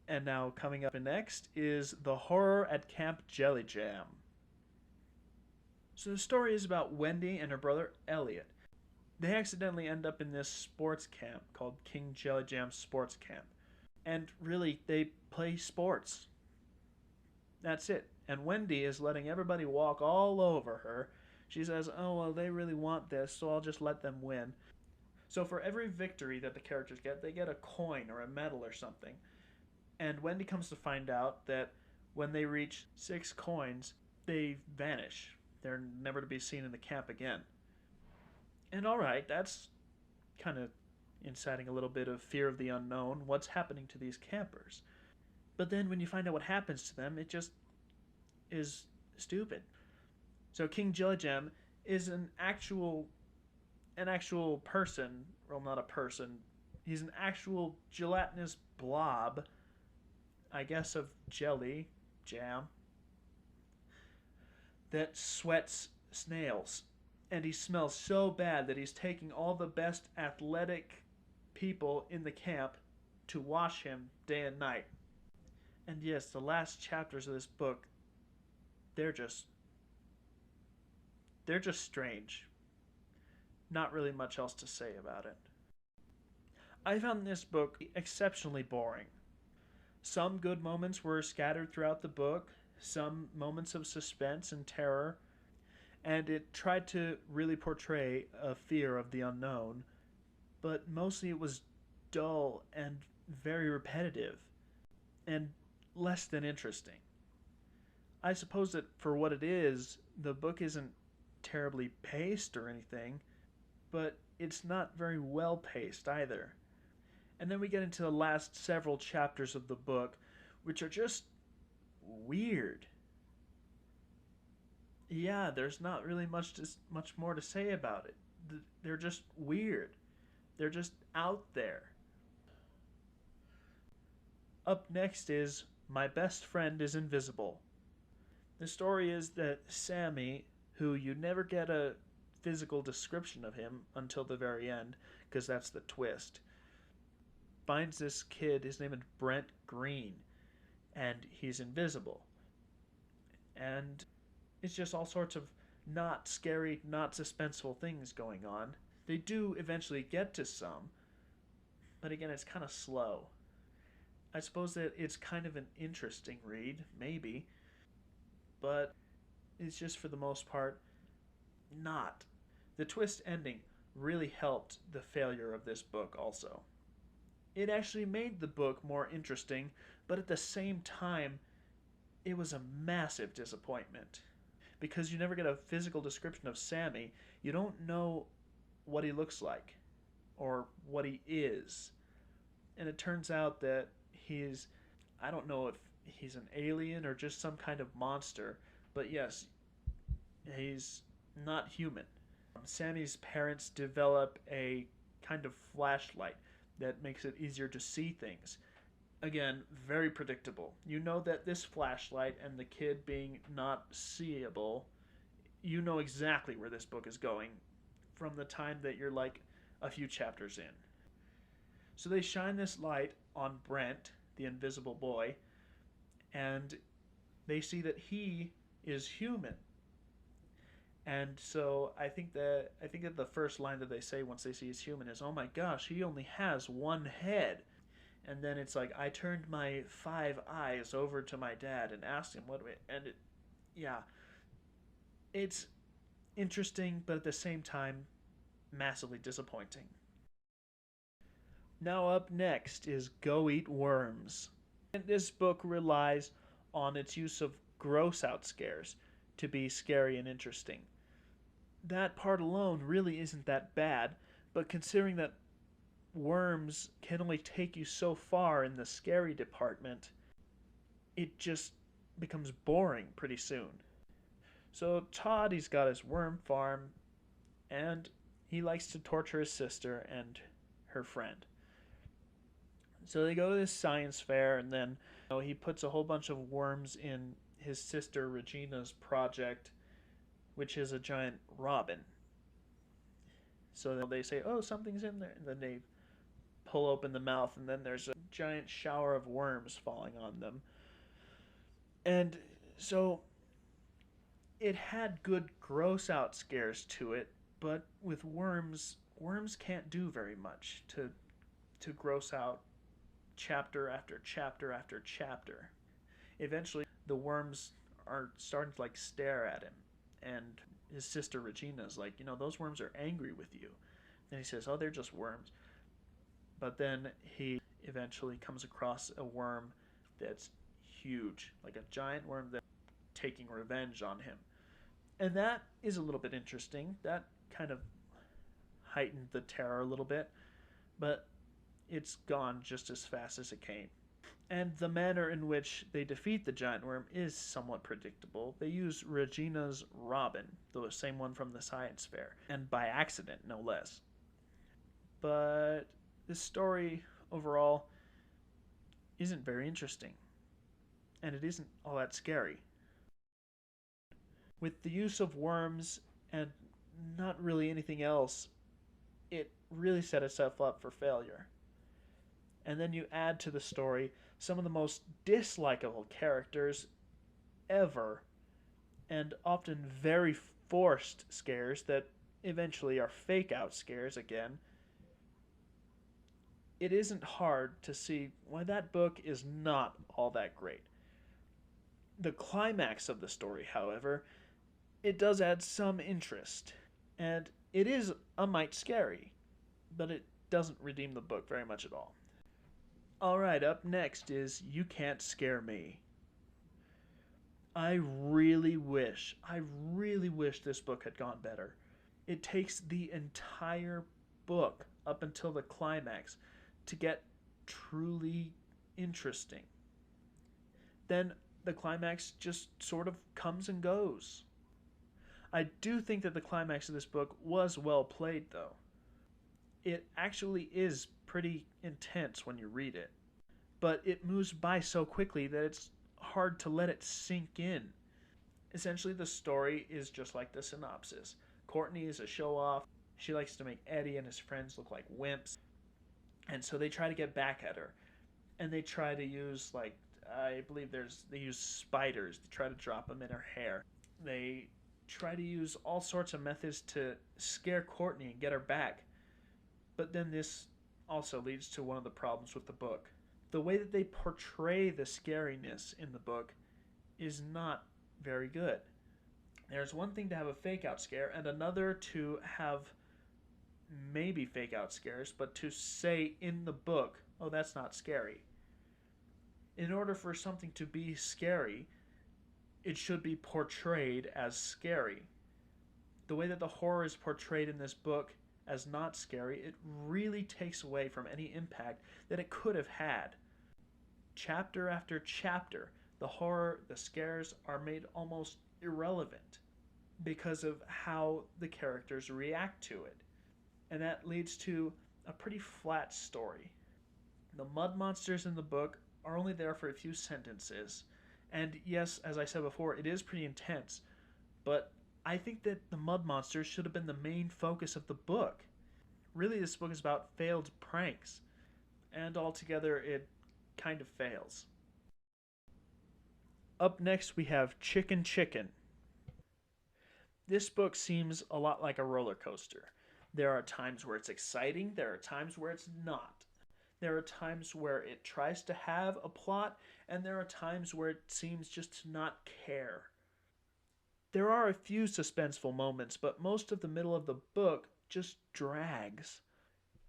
And now coming up next is The Horror at Camp Jelly Jam. So the story is about Wendy and her brother Elliot. They accidentally end up in this sports camp called King Jelly Jam Sports Camp. And really, they play sports. That's it. And Wendy is letting everybody walk all over her. She says, oh, well, they really want this, so I'll just let them win. So for every victory that the characters get, they get a coin or a medal or something. And Wendy comes to find out that when they reach 6 coins, they vanish. They're never to be seen in the camp again. And alright, that's kind of inciting a little bit of fear of the unknown. What's happening to these campers? But then when you find out what happens to them, it just is stupid. So King Jelly Jam is an actual person, well, not a person. He's an actual gelatinous blob, I guess, of jelly jam that sweats snails. And he smells so bad that he's taking all the best athletic people in the camp to wash him day and night. And yes, the last chapters of this book, they're just they're just strange. Not really much else to say about it. I found this book exceptionally boring. Some good moments were scattered throughout the book, some moments of suspense and terror, and it tried to really portray a fear of the unknown, but mostly it was dull and very repetitive, and less than interesting. I suppose that for what it is, the book isn't terribly paced or anything, but it's not very well paced either. And then we get into the last several chapters of the book, which are just weird. Yeah, there's not really much more to say about it. They're just weird. They're just out there. Up next is My Best Friend is Invisible. The story is that Sammy, who you never get a physical description of him until the very end, because that's the twist, finds this kid, his name is Brent Green, and he's invisible. And it's just all sorts of not scary, not suspenseful things going on. They do eventually get to some, but again, it's kind of slow. I suppose that it's kind of an interesting read, maybe, but it's just for the most part not. The twist ending really helped the failure of this book also. It actually made the book more interesting, but at the same time, it was a massive disappointment. Because you never get a physical description of Sammy, you don't know what he looks like or what he is. And it turns out that I don't know if he's an alien or just some kind of monster, but yes, he's not human. Sammy's parents develop a kind of flashlight that makes it easier to see things. Again, very predictable. You know that this flashlight and the kid being not seeable, you know exactly where this book is going from the time that you're like a few chapters in. So they shine this light on Brent, the invisible boy, and they see that he is human. And so I think that the first line that they say once they see he's human is, "Oh my gosh, he only has one head." And then it's like, I turned my 5 eyes over to my dad and asked him and yeah, it's interesting, but at the same time, massively disappointing. Now up next is Go Eat Worms. And this book relies on its use of gross out scares to be scary and interesting. That part alone really isn't that bad, but considering that worms can only take you so far in the scary department, it just becomes boring pretty soon. So Todd, he's got his worm farm, and he likes to torture his sister and her friend. So they go to this science fair, and then he puts a whole bunch of worms in his sister Regina's project, which is a giant robin. So they say, "Oh, something's in there," and then they pull open the mouth, and then there's a giant shower of worms falling on them. And so it had good gross out scares to it, but with worms, worms can't do very much to gross out chapter after chapter after chapter. Eventually, the worms are starting to like stare at him, and his sister Regina's like, those worms are angry with you. And he says, "Oh, they're just worms." But then he eventually comes across a worm that's huge, like a giant worm that's taking revenge on him. And that is a little bit interesting. That kind of heightened the terror a little bit, but it's gone just as fast as it came. And the manner in which they defeat the giant worm is somewhat predictable. They use Regina's Robin, the same one from the science fair, and by accident, no less. But this story overall isn't very interesting, and it isn't all that scary. With the use of worms and not really anything else, it really set itself up for failure. And then you add to the story some of the most dislikable characters ever, and often very forced scares that eventually are fake out scares again. It isn't hard to see why that book is not all that great. The climax of the story, however, it does add some interest, and it is a mite scary, but it doesn't redeem the book very much at all. Alright, up next is You Cant Scare Me. I really wish this book had gone better. It takes the entire book up until the climax to get truly interesting. Then the climax just sort of comes and goes. I do think that the climax of this book was well played, though. It actually is pretty intense when you read it, but it moves by so quickly that it's hard to let it sink in. Essentially, the story is just like the synopsis. Courtney is a show-off. She likes to make Eddie and his friends look like wimps, and so they try to get back at her. And they try to use, like, I believe they use spiders to try to drop them in her hair. They try to use all sorts of methods to scare Courtney and get her back. But then this also leads to one of the problems with the book. The way that they portray the scariness in the book is not very good. There's one thing to have a fake out scare and another to have maybe fake out scares, but to say in the book, "Oh, that's not scary." In order for something to be scary, it should be portrayed as scary. The way that the horror is portrayed in this book as not scary, it really takes away from any impact that it could have had. Chapter after chapter, the horror, the scares are made almost irrelevant because of how the characters react to it. And that leads to a pretty flat story. The mud monsters in the book are only there for a few sentences. And yes, as I said before, it is pretty intense. But I think that the mud monsters should have been the main focus of the book. Really, this book is about failed pranks. And altogether, it kind of fails. Up next, we have Chicken Chicken. This book seems a lot like a roller coaster. There are times where it's exciting, there are times where it's not. There are times where it tries to have a plot, and there are times where it seems just to not care. There are a few suspenseful moments, but most of the middle of the book just drags.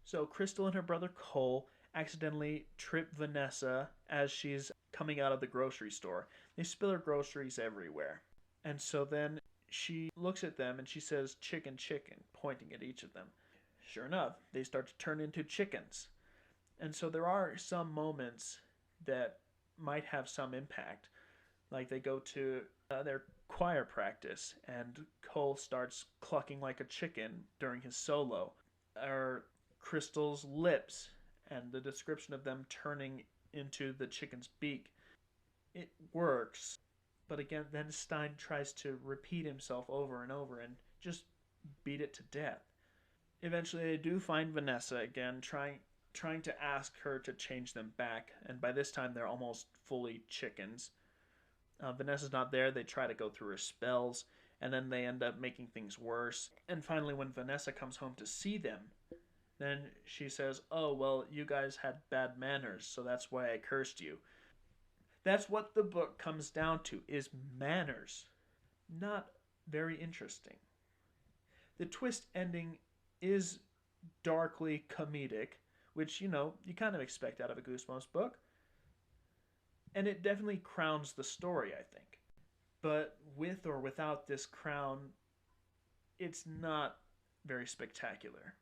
So Crystal and her brother Cole accidentally trip Vanessa as she's coming out of the grocery store. They spill her groceries everywhere. And so then she looks at them and she says, "Chicken, chicken," pointing at each of them. Sure enough, they start to turn into chickens. And so there are some moments that might have some impact. Like they go to their choir practice and Cole starts clucking like a chicken during his solo. Or Crystal's lips and the description of them turning into the chicken's beak. It works. But again, then Stine tries to repeat himself over and over and just beat it to death. Eventually they do find Vanessa again, trying trying to ask her to change them back, and by this time they're almost fully chickens. Vanessa's not there. They try to go through her spells, and then they end up making things worse. And finally, when Vanessa comes home to see them, then she says, "Oh, well, you guys had bad manners, so that's why I cursed you." That's what the book comes down to, is manners. Not very interesting. The twist ending is darkly comedic, which, you kind of expect out of a Goosebumps book. And it definitely crowns the story, I think. But with or without this crown, it's not very spectacular.